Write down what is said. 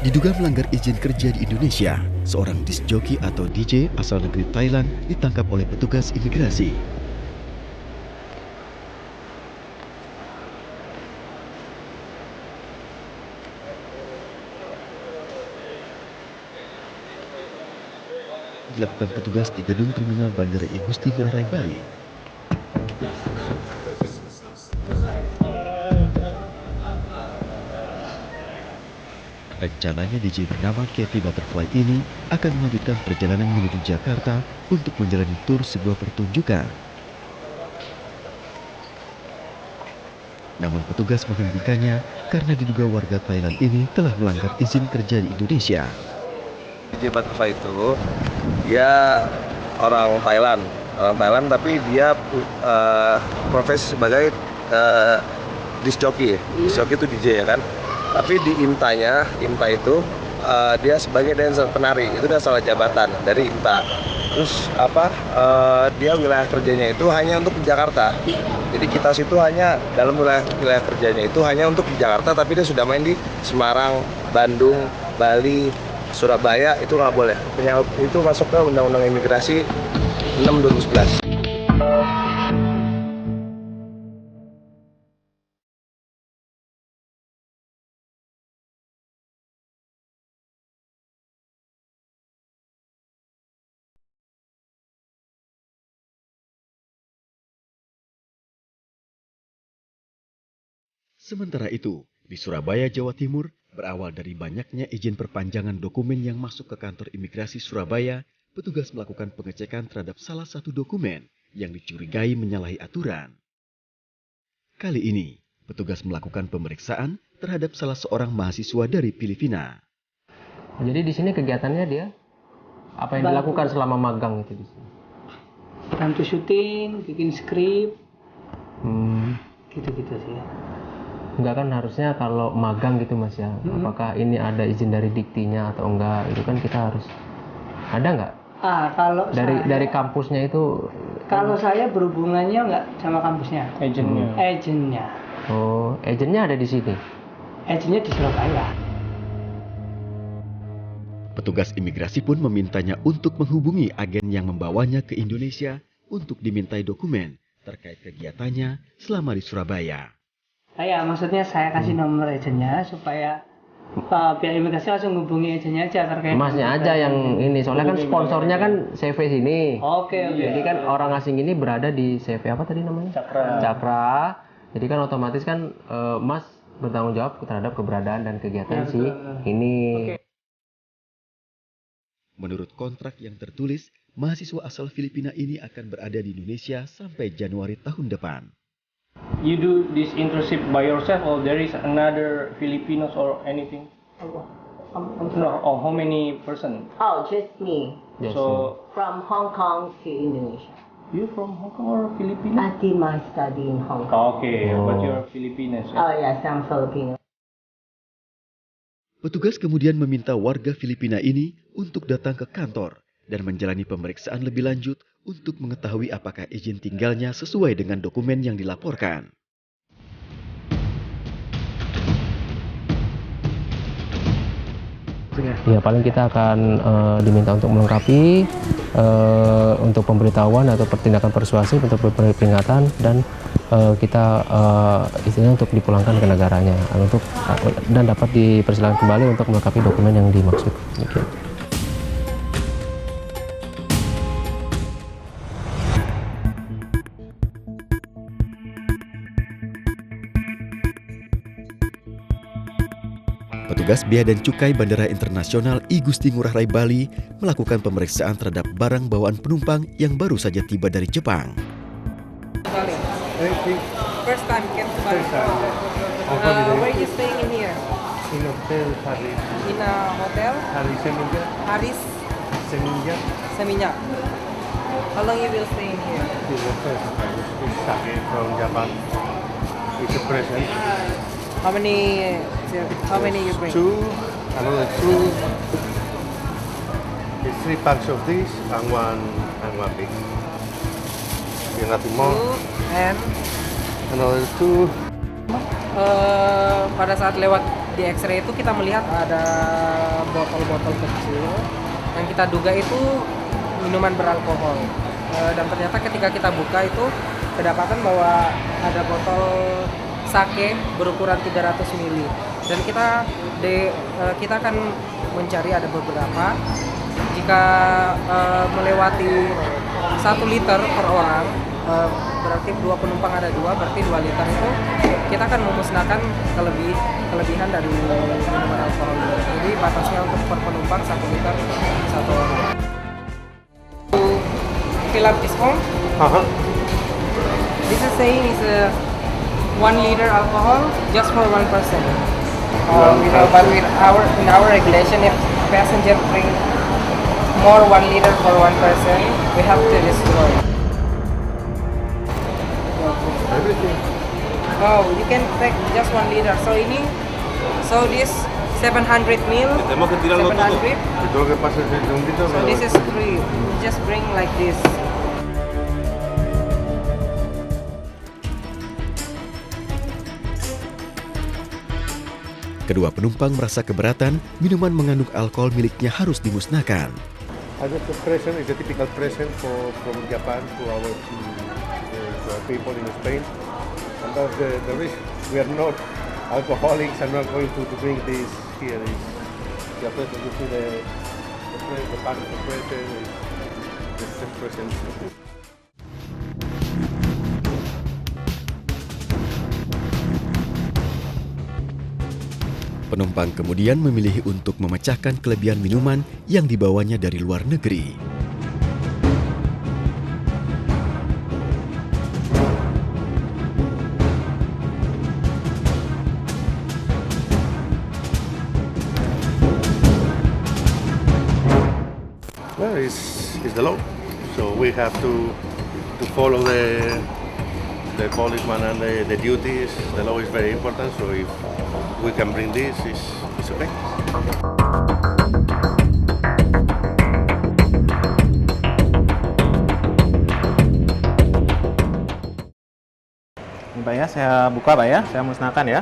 Diduga melanggar izin kerja di Indonesia, seorang disc jockey atau DJ asal negeri Thailand ditangkap oleh petugas imigrasi. Dilakukan petugas di gedung kriminal Bandara Igusti Ngurah Rai Bali. Rencananya DJ bernama Cathy Butterfly ini akan melanjutkan perjalanan menuju Jakarta untuk menjalani tur sebuah pertunjukan. Namun petugas menghentikannya karena diduga warga Thailand ini telah melanggar izin kerja di Indonesia. DJ Butterfly itu dia orang Thailand tapi dia profesi sebagai disc jockey. Disc jockey itu DJ ya kan. Tapi di IMTA itu dia sebagai dancer penari, itu udah salah jabatan dari IMTA. Terus dia wilayah kerjanya itu hanya untuk di Jakarta. Jadi kita situ hanya dalam wilayah kerjanya itu hanya untuk di Jakarta, tapi dia sudah main di Semarang, Bandung, Bali, Surabaya, itu nggak boleh. Itu masuk ke Undang-Undang Imigrasi 6/2011. Sementara itu, di Surabaya, Jawa Timur, berawal dari banyaknya izin perpanjangan dokumen yang masuk ke kantor imigrasi Surabaya, petugas melakukan pengecekan terhadap salah satu dokumen yang dicurigai menyalahi aturan. Kali ini, petugas melakukan pemeriksaan terhadap salah seorang mahasiswa dari Filipina. Jadi di sini kegiatannya dia apa yang dilakukan selama magang itu di sini? Bantu syuting, bikin skrip, gitu-gitu sih. Enggak kan harusnya kalau magang gitu Mas ya, apakah ini ada izin dari diktinya atau enggak? Itu kan kita harus ada nggak? Kalau dari kampusnya itu? Kalau saya berhubungannya nggak sama kampusnya. Agennya. Oh, agennya ada di sini. Agennya di Surabaya. Petugas imigrasi pun memintanya untuk menghubungi agen yang membawanya ke Indonesia untuk dimintai dokumen terkait kegiatannya selama di Surabaya. Maksudnya saya kasih nomor agennya supaya pihak imigrasi langsung hubungi agennya aja terkait. Masnya aja yang ini, soalnya kan sponsornya kan CV sini. Oke. Jadi kan orang asing ini berada di CV apa tadi namanya? Cakra. Jadi kan otomatis kan Mas bertanggung jawab terhadap keberadaan dan kegiatan ini. Okay. Menurut kontrak yang tertulis, mahasiswa asal Filipina ini akan berada di Indonesia sampai Januari tahun depan. You do this internship by yourself or there is another Filipinos or anything? No, or how many person? Oh, just me. So From Hong Kong to Indonesia. you from Hong Kong or Filipino? I did my study in Hong Kong. Okay, but you're Filipinos. Oh yes, I'm Filipino. Petugas kemudian meminta warga Filipina ini untuk datang ke kantor dan menjalani pemeriksaan lebih lanjut untuk mengetahui apakah izin tinggalnya sesuai dengan dokumen yang dilaporkan. Ya paling kita akan diminta untuk melengkapi untuk pemberitahuan atau pertindakan persuasif untuk memberi peringatan dan kita istilahnya untuk dipulangkan ke negaranya dan dapat dipersilakan kembali untuk melengkapi dokumen yang dimaksud. Demikian. Petugas Bea dan Cukai Bandara Internasional Igusti Ngurah Rai Bali melakukan pemeriksaan terhadap barang bawaan penumpang yang baru saja tiba dari Jepang. First time came to Bali. Where are you staying in here? In hotel Haris. In a hotel? Haris Seminyak. Haris Seminyak. Seminyak. How long you will stay in here? This is the first time. It's sake from Japan. It's a present. How many you bring? Two, another two. It's 3 packs of this and one big. You nothing more. Two and Another two. pada saat lewat di X-ray itu kita melihat ada botol-botol kecil yang kita duga itu minuman beralkohol. Dan ternyata ketika kita buka itu kedapatan bahwa ada botol sake berukuran 300 ml. Dan kita akan mencari ada beberapa. Jika melewati 1 liter per orang, berarti 2 penumpang ada 2, berarti 2 liter itu kita akan memusnahkan kelebihan dari minuman alkohol. Jadi batasnya untuk per penumpang 1 liter 1 orang. Fill up this form. This is saying is 1 liter alcohol just for 1 person. But in our regulation, if passenger bring more 1 liter for 1 person, we have to destroy. Everything. Oh, you can take just 1 liter. So this 700 ml. 700. Tengo que pasar el segundito. So this is 3. Just bring like this. Kedua penumpang merasa keberatan, minuman mengandung alkohol miliknya harus dimusnahkan. I think the present is a typical present from Japan to our people in Spain. And that's the reason we are not alcoholics and not going to drink this here. The present, you see the part of the present is the present. Penumpang kemudian memilih untuk memecahkan kelebihan minuman yang dibawanya dari luar negeri. Well, it's the law, so we have to follow the policeman and the duties. The law is very important, so if we can bring this, it's okay. Ini Pak ya, saya buka Pak ya, saya musnahkan ya.